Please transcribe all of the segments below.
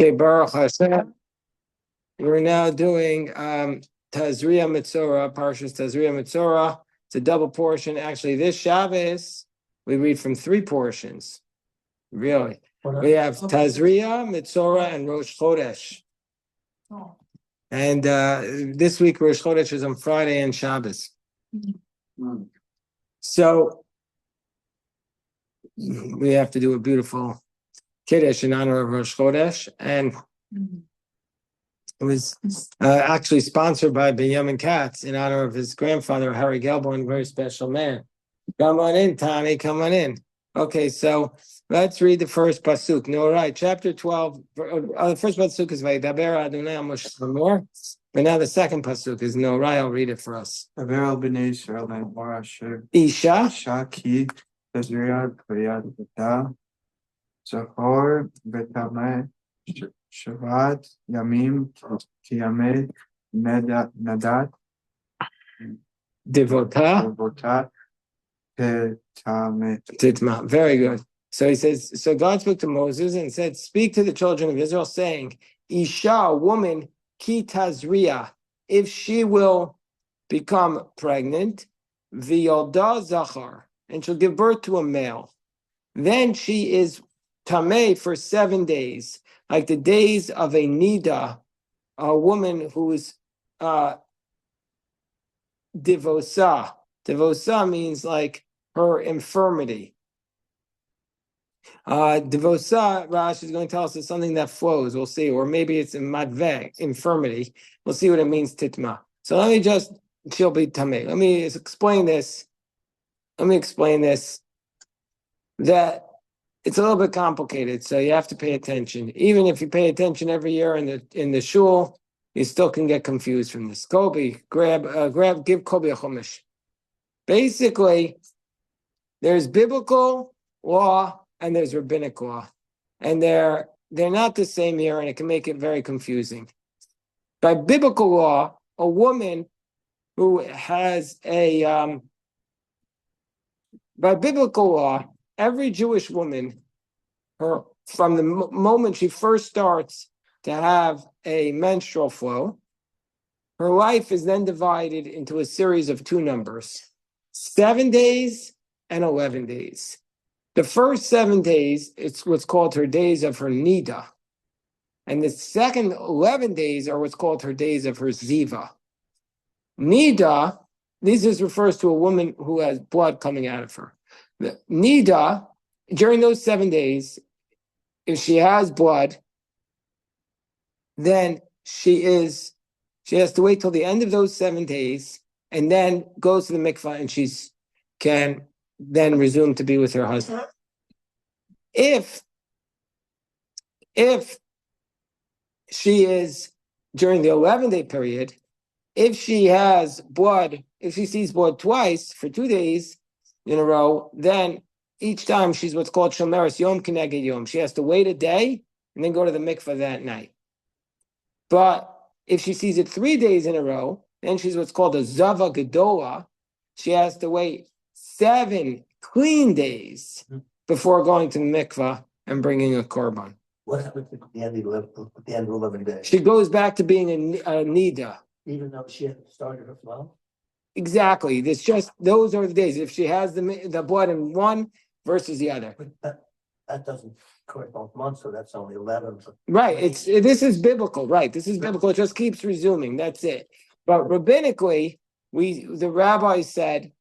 Okay, Baruch Hashem. We're now doing Tazria Mitzorah, Parshas Tazria Mitzorah. It's a double portion. Actually, this Shabbos, we read from three portions. Really. We have Tazria, Mitzorah, and Rosh Chodesh. And this week, Rosh Chodesh is on Friday and Shabbos. So we have to do a beautiful Kiddush in honor of Rosh Chodesh. And it was actually sponsored by Benjamin Katz in honor of his grandfather, Harry Gelborn, very special man. Come on in, Tommy, come on in. Okay, so let's read the first pasuk. No, right, chapter 12. The first pasuk is Vaydaber Adonai al Moshe Lemor. But now the second pasuk is no, right, I'll read it for us. Isha. Ki Tazria Kriyat Beta Zachor Betameh Shavat Yamim Kiyameh Nadat Devota Titma. Very good. So he says, so God spoke to Moses and said, speak to the children of Israel, saying, Isha, a woman, Ki Tazria, if she will become pregnant, V'yolda Zachar, and she'll give birth to a male, then she is tameh for 7 days, like the days of a nida, a woman who is divosa. Divosa means like her infirmity. Divosa, Rashi is going to tell us, is something that flows. We'll see, or maybe it's in madveh, infirmity. We'll see what it means, titma. So she'll be tameh. Let me explain this. That it's a little bit complicated, so you have to pay attention. Even if you pay attention every year in the shul, you still can get confused from this. Kobe, give Kobe a chumash. Basically, there's biblical law and there's rabbinic law, and they're not the same here, and it can make it very confusing. By biblical law, a woman who has by biblical law, every Jewish woman, from the moment she first starts to have a menstrual flow, her life is then divided into a series of two numbers, 7 days and 11 days. The first 7 days, it's what's called her days of her nida. And the second 11 days are what's called her days of her ziva. Nida, this refers to a woman who has blood coming out of her. The nida, during those 7 days, if she has blood, then she has to wait till the end of those 7 days and then goes to the mikvah, and she can then resume to be with her husband. If she is during the 11-day period, if she has blood, if she sees blood twice for 2 days in a row, then each time she's what's called shomeres yom keneged yom. She has to wait a day and then go to the mikvah that night. But if she sees it 3 days in a row, then she's what's called a zava gedola. She has to wait 7 clean days before going to the mikvah and bringing a korban. What happens at the end of 11 days? She goes back to being a nida. Even though she hasn't started her flow? Exactly. Those are the days. If she has the blood in one versus the other. But that doesn't correspond months, so that's only 11. Right. This is biblical. Right. This is biblical. It just keeps resuming. That's it. But rabbinically, the rabbi said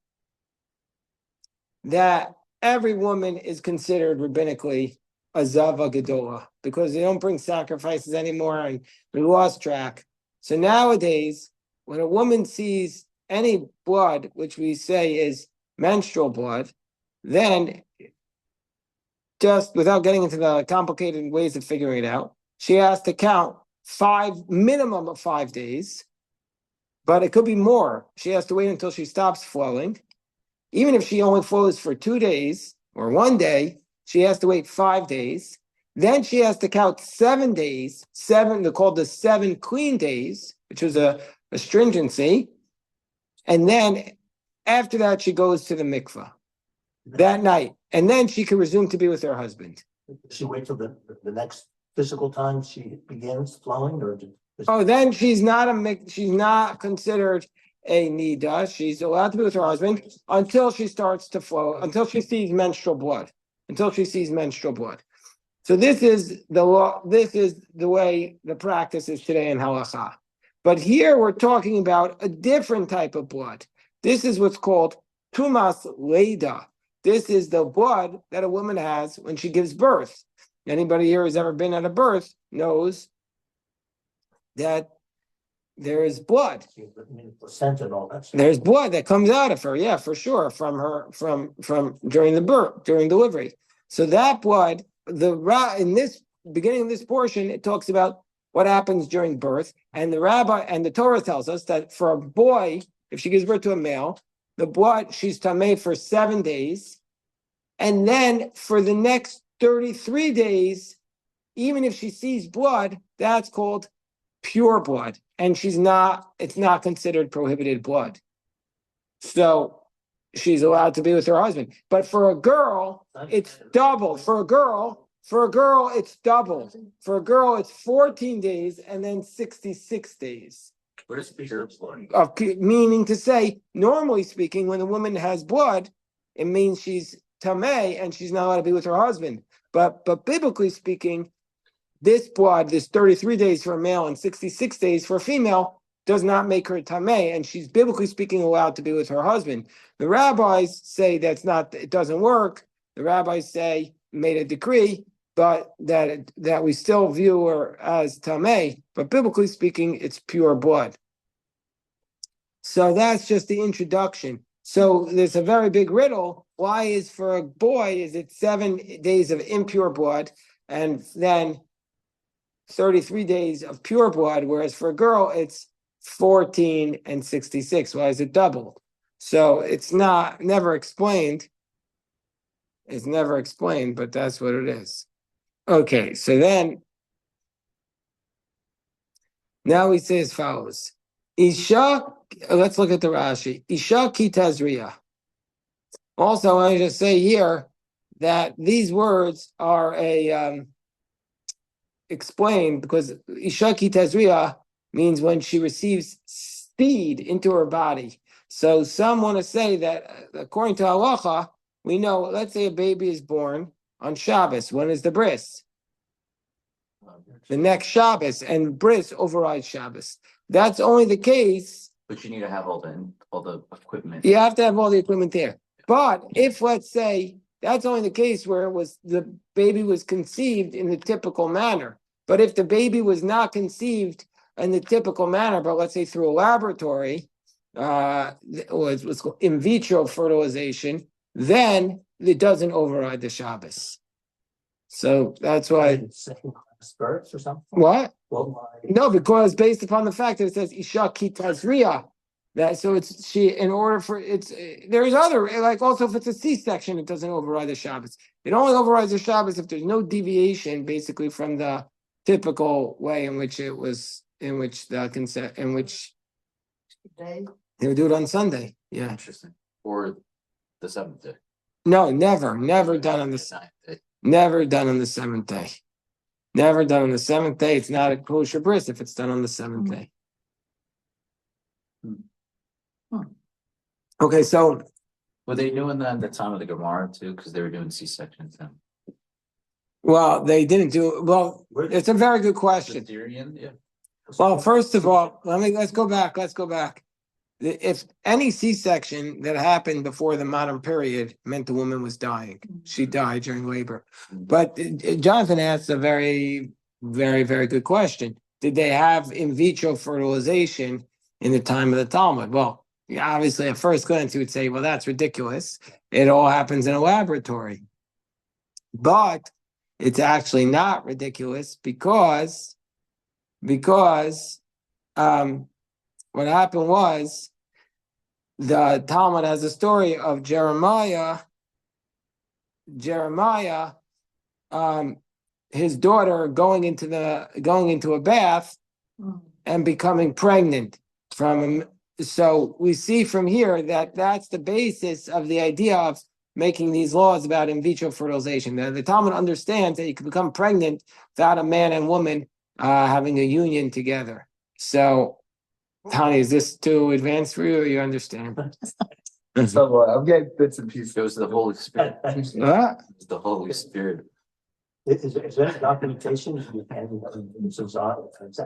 that every woman is considered rabbinically a zava gedola because they don't bring sacrifices anymore, and we lost track. So nowadays, when a woman sees any blood, which we say is menstrual blood, then just without getting into the complicated ways of figuring it out, she has to count minimum of 5 days, but it could be more. She has to wait until she stops flowing. Even if she only flows for 2 days or 1 day, she has to wait 5 days. Then she has to count 7 days, they're called the 7 clean days, which is a stringency. And then after that, she goes to the mikvah that night. And then she can resume to be with her husband. She wait till the next physical time she begins flowing or? Oh, then she's not she's not considered a nida. She's allowed to be with her husband until she starts to flow, until she sees menstrual blood. Until she sees menstrual blood. So this is the law. This is the way the practice is today in halacha. But here we're talking about a different type of blood. This is what's called tumas leda. This is the blood that a woman has when she gives birth. Anybody here who's ever been at a birth knows that there is blood. Placenta and all that stuff. There's blood that comes out of her, yeah, for sure, from her from during the birth, during delivery. So that blood, in this beginning of this portion, it talks about what happens during birth, and the rabbi and the Torah tells us that for a boy, if she gives birth to a male, the blood she's tamei for 7 days, and then for the next 33 days, even if she sees blood, that's called pure blood, and it's not considered prohibited blood. So she's allowed to be with her husband. But for a girl, it's double. For a girl, it's double. For a girl, it's 14 days and then 66 days. What is pure blood? Meaning to say, normally speaking, when a woman has blood, it means she's tamei and she's not allowed to be with her husband. But biblically speaking, this blood, this 33 days for a male and 66 days for a female, does not make her tamei, and she's biblically speaking allowed to be with her husband. The rabbis say it doesn't work. The rabbis say made a decree, but that we still view her as tamei. But biblically speaking, it's pure blood. So that's just the introduction. So there's a very big riddle. Why is for a boy is it 7 days of impure blood and then 33 days of pure blood, whereas for a girl, it's 14 and 66. Why is it double? So it's never explained. It's never explained, but that's what it is. Okay, so then, now we say as follows. Isha, let's look at the Rashi. Isha ki tazria. Also, I want to just say here that these words are explained because Isha ki tazria means when she receives seed into her body. So some want to say that according to halacha, we know, let's say a baby is born on Shabbos. When is the bris? The next Shabbos, and bris overrides Shabbos. That's only the case. But you need to have all the equipment. You have to have all the equipment there. But if, let's say, that's only the case where the baby was conceived in the typical manner. But if the baby was not conceived in the typical manner, but let's say through a laboratory, or what's called in vitro fertilization, then it doesn't override the Shabbos. So that's why. Second-class births or something? What? Well, No, because based upon the fact that it says Isha ki tazria, that so it's she in order for there's other like also if it's a C-section, it doesn't override the Shabbos. It only overrides the Shabbos if there's no deviation basically from the typical way in which it was in which they would do it on Sunday. Yeah. Interesting. Or the 7th day. No, never done on the 9th day. never done on the 7th day. Never done on the 7th day. It's not a kosher bris if it's done on the 7th day. Okay, so Were they doing that at the time of the Gemara too? Because they were doing C-sections then. well, they didn't do well. It's a very good question. Syrian, yeah. Well, first of all, let's go back. If any C-section that happened before the modern period meant the woman was dying, she died during labor. But Jonathan asked a very, very, very good question. Did they have in vitro fertilization in the time of the Talmud? Well, obviously, at first glance, you would say, well, that's ridiculous. It all happens in a laboratory. But it's actually not ridiculous because what happened was the Talmud has a story of Jeremiah, his daughter going into a bath and becoming pregnant from him. So we see from here that that's the basis of the idea of making these laws about in vitro fertilization. The Talmud understands that you can become pregnant without a man and woman having a union together. So, Tani, is this too advanced for you, or you understand? So I'm getting bits and pieces. It was the Holy Spirit. It was the Holy Spirit. Is there documentation you have in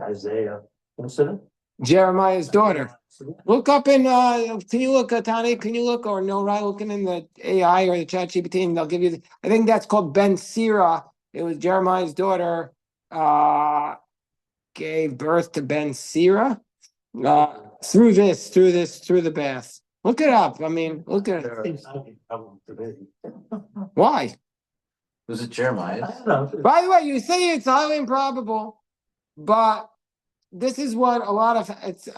Isaiah incident? Jeremiah's daughter. Look up in, can you look, Tani, can you look, or no, right, looking in the AI or the chat GPT, and they'll give you, I think that's called Ben Sira. It was Jeremiah's daughter, gave birth to Ben Sira, through the bath. Look it up. I mean, look at it. Why? Was it Jeremiah? I don't know. By the way, you say it's highly improbable, but this is what a lot of it's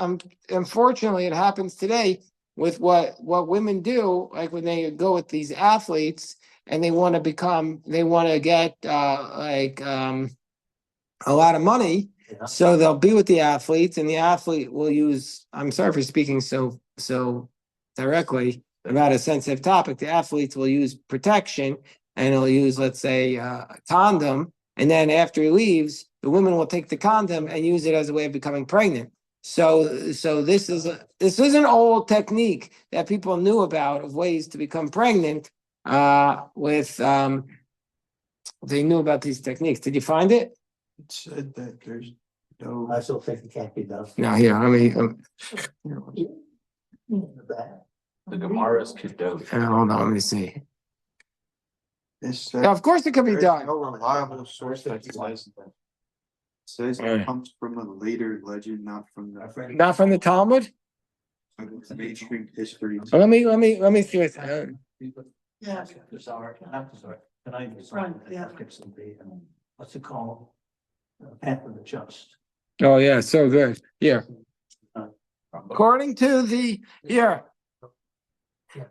unfortunately it happens today with what women do, like when they go with these athletes and they want to get a lot of money. Yeah. So they'll be with the athletes, and the athlete will use, I'm sorry for speaking so directly about a sensitive topic. The athletes will use protection, and he'll use, let's say, a condom. And then after he leaves, the women will take the condom and use it as a way of becoming pregnant. So this is an old technique that people knew about of ways to become pregnant. They knew about these techniques. Did you find it? It said that there's no. I still think it can't be done. No, here. I mean, The Gemara is Kadosh. hold on. Let me see. It said Yeah, of course, it can be there's done. no reliable source that says that. It says Right. it comes from a later legend, not from the Not from the Talmud. mainstream history. Well, let me see what. Yeah. Sorry. Can I find the ethics of the, what's it called? Path of the Just. Oh yeah, so good. Here, according to the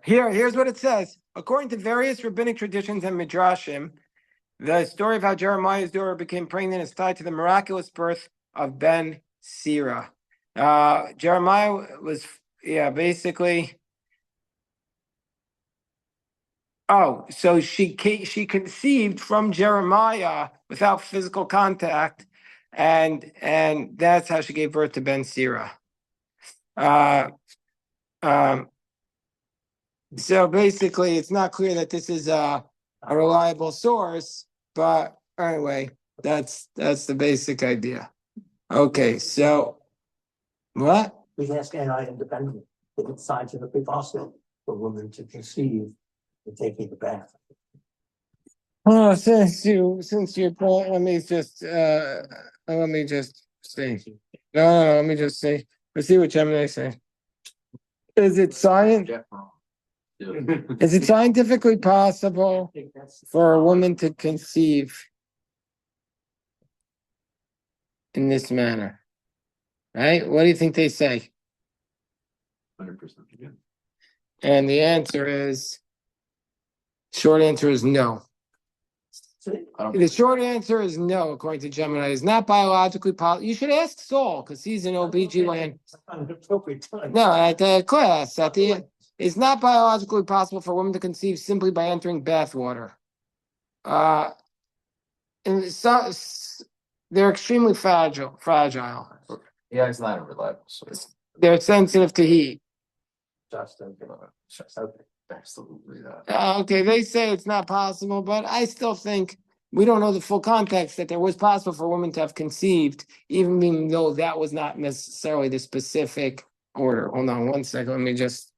here's what it says. According to various rabbinic traditions and midrashim, the story of how Jeremiah's daughter became pregnant is tied to the miraculous birth of Ben Sira. Jeremiah was basically. Oh, so she conceived from Jeremiah without physical contact, and that's how she gave birth to Ben Sira. So basically, it's not clear that this is a reliable source, but anyway, that's the basic idea. Okay, so what? We can ask NI independently, if it's scientifically possible for women to conceive and taking the bath. Oh, since your point, let me just see. No, let me just see. Let's see what Gemini say. Is it science? Is it scientifically possible for a woman to conceive in this manner? Right? What do you think they say? 100%. And the short answer is no. The short answer is no, according to Gemini. It's not biologically possible. You should ask Saul, because he's an OBGYN. No, at the class, at the end. It's not biologically possible for a woman to conceive simply by entering bath water. And so, they're extremely fragile. Yeah, it's not a reliable source. They're sensitive to heat. Absolutely not. Okay, they say it's not possible, but I still think we don't know the full context that there was possible for a woman to have conceived, even though that was not necessarily the specific order. Hold on 1 second. Let me just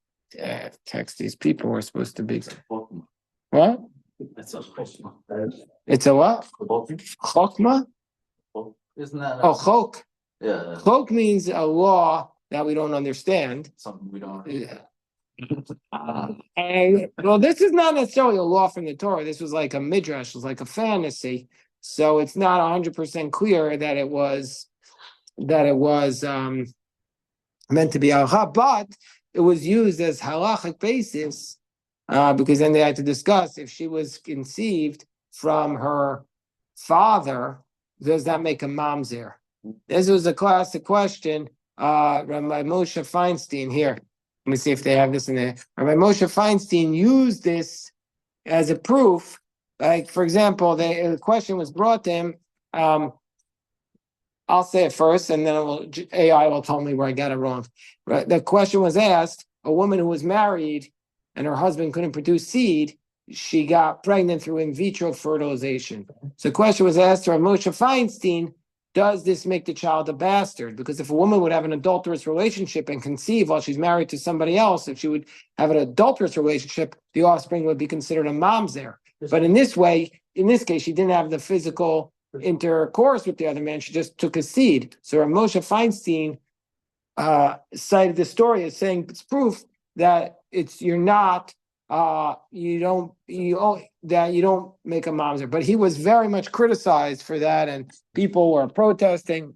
text these people we're supposed to be. What? That's a It's a what? Chokmah? Isn't that? Oh, chok. Yeah. Chok means a law that we don't understand. Something we don't. Yeah. Well, this is not necessarily a law from the Torah. This was like a midrash, it was like a fantasy. So it's not 100% clear that it was meant to be halacha, but it was used as halachic basis because then they had to discuss if she was conceived from her father, does that make a mamzer? This was a classic question. Rabbi Moshe Feinstein here. Let me see if they have this in there. Rabbi Moshe Feinstein used this as a proof, like for example, the question was brought to him. I'll say it first, and then AI will tell me where I got it wrong. Right? The question was asked: a woman who was married and her husband couldn't produce seed, she got pregnant through in vitro fertilization. So the question was asked to Moshe Feinstein: does this make the child a bastard? Because if a woman would have an adulterous relationship and conceive while she's married to somebody else, if she would have an adulterous relationship, the offspring would be considered a mamzer. But in this case, she didn't have the physical intercourse with the other man. She just took a seed. So Moshe Feinstein cited the story as saying it's proof that you don't make a mamzer. But he was very much criticized for that, and people were protesting.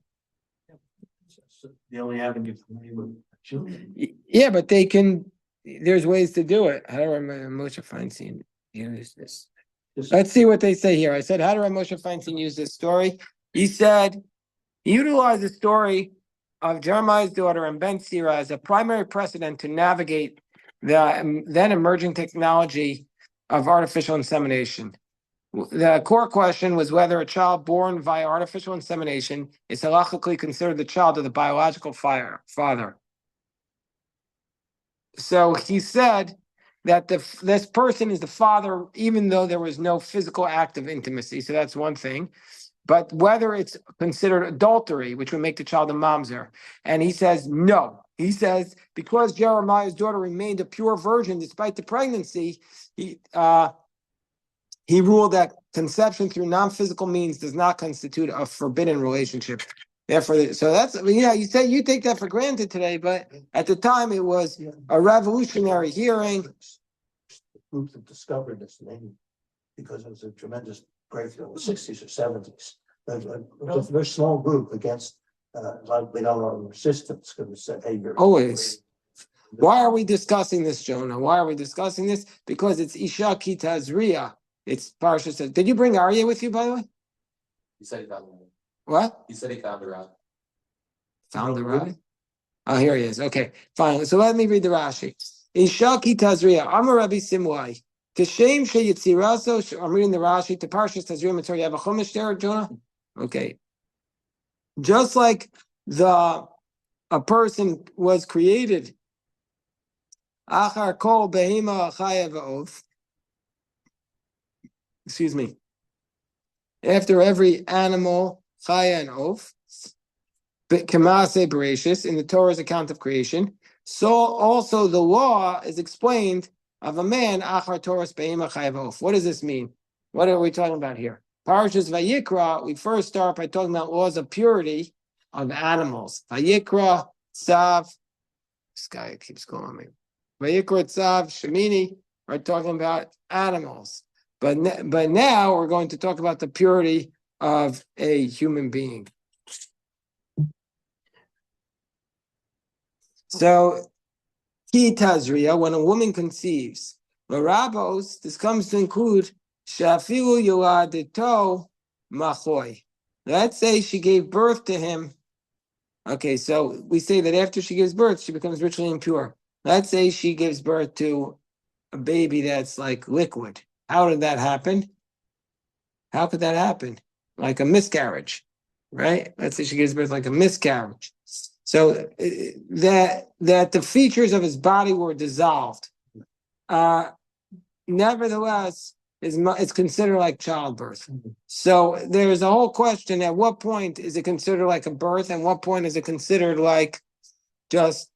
The only avenue for me with children. Yeah, but there's ways to do it. How do Moshe Feinstein use this? Let's see what they say here. I said, how do Moshe Feinstein use this story? He said, he utilized the story of Jeremiah's daughter and Ben Sira as a primary precedent to navigate the then emerging technology of artificial insemination. The core question was whether a child born via artificial insemination is halachically considered the child of the biological father. So he said that this person is the father, even though there was no physical act of intimacy. So that's one thing. But whether it's considered adultery, which would make the child a mamzer. And he says, no. He says, because Jeremiah's daughter remained a pure virgin despite the pregnancy, he ruled that conception through non-physical means does not constitute a forbidden relationship. Therefore, so that's, you say you take that for granted today, but at the time it was a revolutionary hearing. The group that discovered this name, because it was a tremendous breakthrough in the 60s or 70s. A very small group against like resistance, because it said, hey, you're always. Why are we discussing this, Jonah? Why are we discussing this? Because it's Rashi Tazria. It's Parsha. Did you bring Aryeh with you, by the way? He said he found the What? He said he found the route. Found the Rashi? Oh, here he is. Okay, fine. So let me read the Rashi. Rashi Tazria. Amar Rabbi Simwai. Kashem sheyitziraso. I'm reading the Rashi. To Parshas Tazria Mitzvah. You have a chumash there, Jonah? Okay. Just like a person was created. Achar kol behema chaya v'of. Excuse me. After every animal, chaya and oaf, Kamase Bereshis, in the Torah's account of creation. So also the law is explained of a man, Achar Torah's Behema Chayav Oaf. What does this mean? What are we talking about here? Parashas Vayikra, we first start by talking about laws of purity of animals. Vayikra, Tzav, this guy keeps calling me. Vayikra, Tzav, Shemini, we're talking about animals. But now we're going to talk about the purity of a human being. So, Ki Tazria, when a woman conceives, Rabos, this comes to include Shafilu Yoladito Machoy. Let's say she gave birth to him. Okay, so we say that after she gives birth, she becomes ritually impure. Let's say she gives birth to a baby that's like liquid. How did that happen? How could that happen? Like a miscarriage, right? Let's say she gives birth like a miscarriage. So that the features of his body were dissolved. Nevertheless, it's considered like childbirth. So there's a whole question: at what point is it considered like a birth, and what point is it considered like just,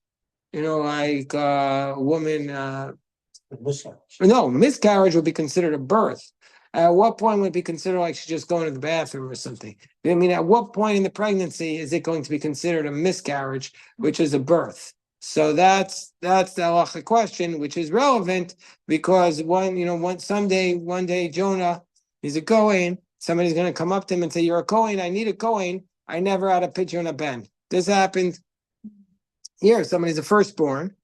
like a woman? miscarriage. No, miscarriage would be considered a birth. At what point would it be considered like she's just going to the bathroom or something? I mean, at what point in the pregnancy is it going to be considered a miscarriage, which is a birth? So that's the halachic question, which is relevant because one day Jonah, he's a Kohen. Somebody's going to come up to him and say, "You're a Kohen. I need a Kohen. I never had a picture and a ben." This happened here. Somebody's a firstborn.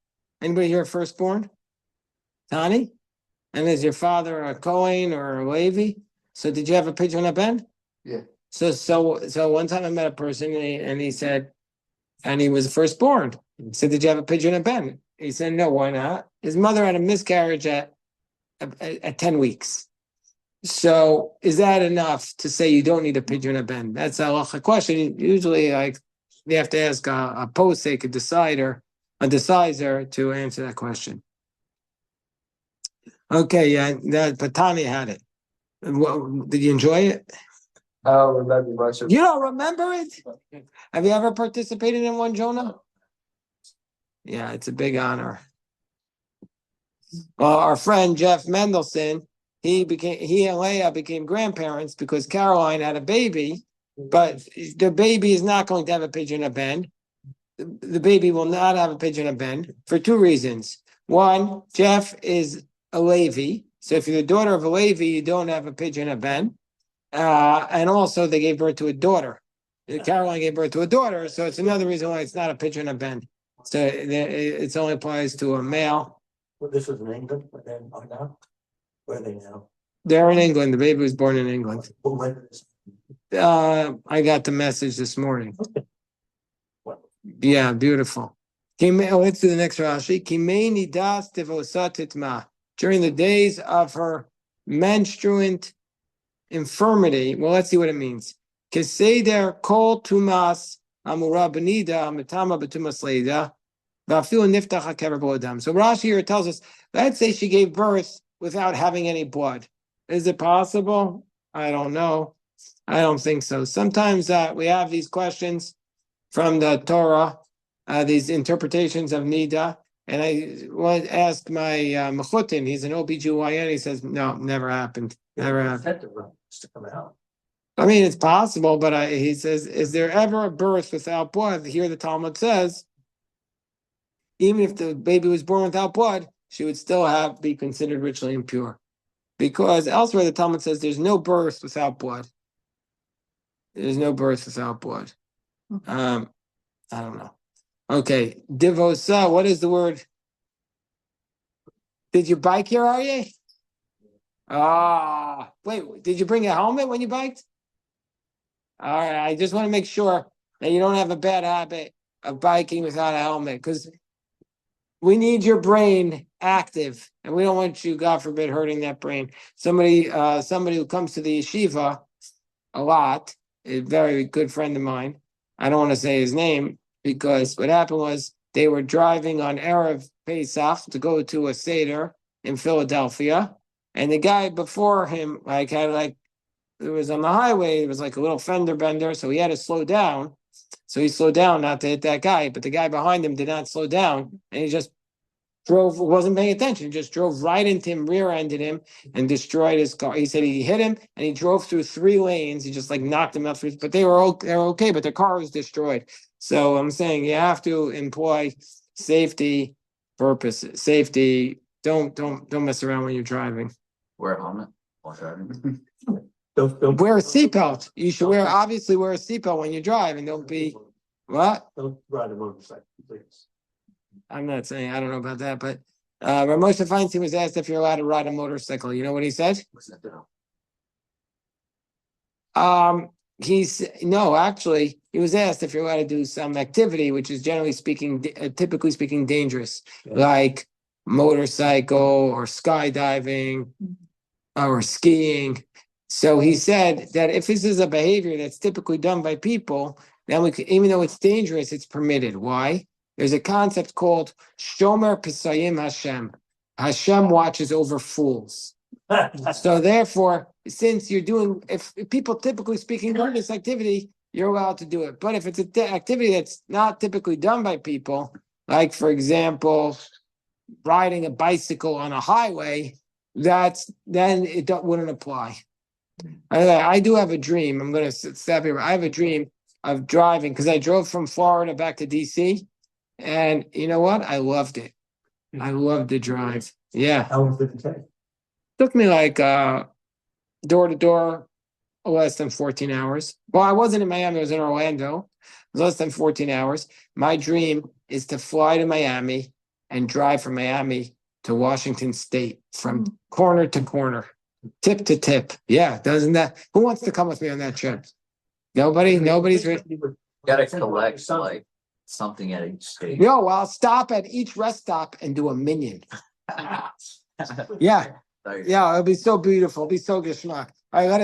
Anybody here a firstborn? Tani? And is your father a Kohen or a Levi? So did you have a picture and a ben? Yeah. So one time I met a person and he said, and he was firstborn. He said, "Did you have a pigeon and a ben?" He said, "No, why not?" His mother had a miscarriage at at 10 weeks. So is that enough to say you don't need a pidyon ben? That's a halacha question. Usually, like you have to ask a posek, a decider to answer that question. Okay, yeah, that Patani had it. Did you enjoy it? I remember much of. You don't remember it? Have you ever participated in one, Jonah? Yeah, it's a big honor. Well, our friend Jeff Mendelson, he and Leah became grandparents because Caroline had a baby, but the baby is not going to have a pidyon ben. The baby will not have a pidyon ben for two reasons. One, Jeff is a Levi, so if you're the daughter of a Levi, you don't have a pidyon ben. And also, they gave birth to a daughter. Caroline gave birth to a daughter, so it's another reason why it's not a pidyon ben. So it only applies to a male. Well, this was in England, but then are now? Where are they now? They're in England. The baby was born in England. Who went this? I got the message this morning. Yeah, beautiful. Let's do the next Rashi. During the days of her menstruant infirmity. Well, let's see what it means. Keseder kol tumas amura benida mitama betumas leida. So Rashi here tells us, let's say she gave birth without having any blood. Is it possible? I don't know. I don't think so. Sometimes we have these questions from the Torah, these interpretations of Nida, and I want to ask my Mechutin, he's an OBGYN, he says, no, never happened. Never happened. I mean, it's possible, but he says, is there ever a birth without blood? Here the Talmud says, even if the baby was born without blood, she would still be considered ritually impure. Because elsewhere the Talmud says there's no birth without blood. There's no birth without blood. I don't know. Okay. Divosa, what is the word? Did you bike here, are you? Wait, did you bring a helmet when you biked? All right, I just want to make sure that you don't have a bad habit of biking without a helmet, because we need your brain active, and we don't want you, God forbid, hurting that brain. Somebody who comes to the yeshiva a lot, a very good friend of mine. I don't want to say his name because what happened was they were driving on Erev Pesach to go to a Seder in Philadelphia, and the guy before him it was on the highway. It was like a little fender bender, so he had to slow down. So he slowed down not to hit that guy, but the guy behind him did not slow down, and he just wasn't paying attention, just drove right into him, rear-ended him, and destroyed his car. He said he hit him, and he drove through 3 lanes. He just knocked him out through, but they were okay, but their car was destroyed. So I'm saying you have to employ safety purposes. Safety. Don't mess around when you're driving. Wear a helmet while driving. Don't wear a seatbelt. You should obviously wear a seatbelt when you drive, and don't be what? Don't ride a motorcycle, please. I'm not saying, I don't know about that, but Ramosha Feinstein was asked if you're allowed to ride a motorcycle. You know what he said? Actually, he was asked if you're allowed to do some activity, which is typically speaking, dangerous, like motorcycle or skydiving or skiing. So he said that if this is a behavior that's typically done by people, then even though it's dangerous, it's permitted. Why? There's a concept called Shomer Pesayim Hashem. Hashem watches over fools. So therefore, since if people typically speaking do this activity, you're allowed to do it. But if it's an activity that's not typically done by people, like for example, riding a bicycle on a highway, then it wouldn't apply. I do have a dream. I'm going to stop here. I have a dream of driving because I drove from Florida back to DC. And you know what? I loved it. I loved the drive. Yeah. How long did it take? Took me door to door, less than 14 hours. Well, I wasn't in Miami. I was in Orlando. It was less than 14 hours. My dream is to fly to Miami and drive from Miami to Washington State from corner to corner, tip to tip. Yeah, doesn't that? Who wants to come with me on that trip? Nobody? Nobody's ready. You gotta collect something at each state. I'll stop at each rest stop and do a minion. Yeah. Yeah, it'll be so beautiful, it'll be so geschmack. I gotta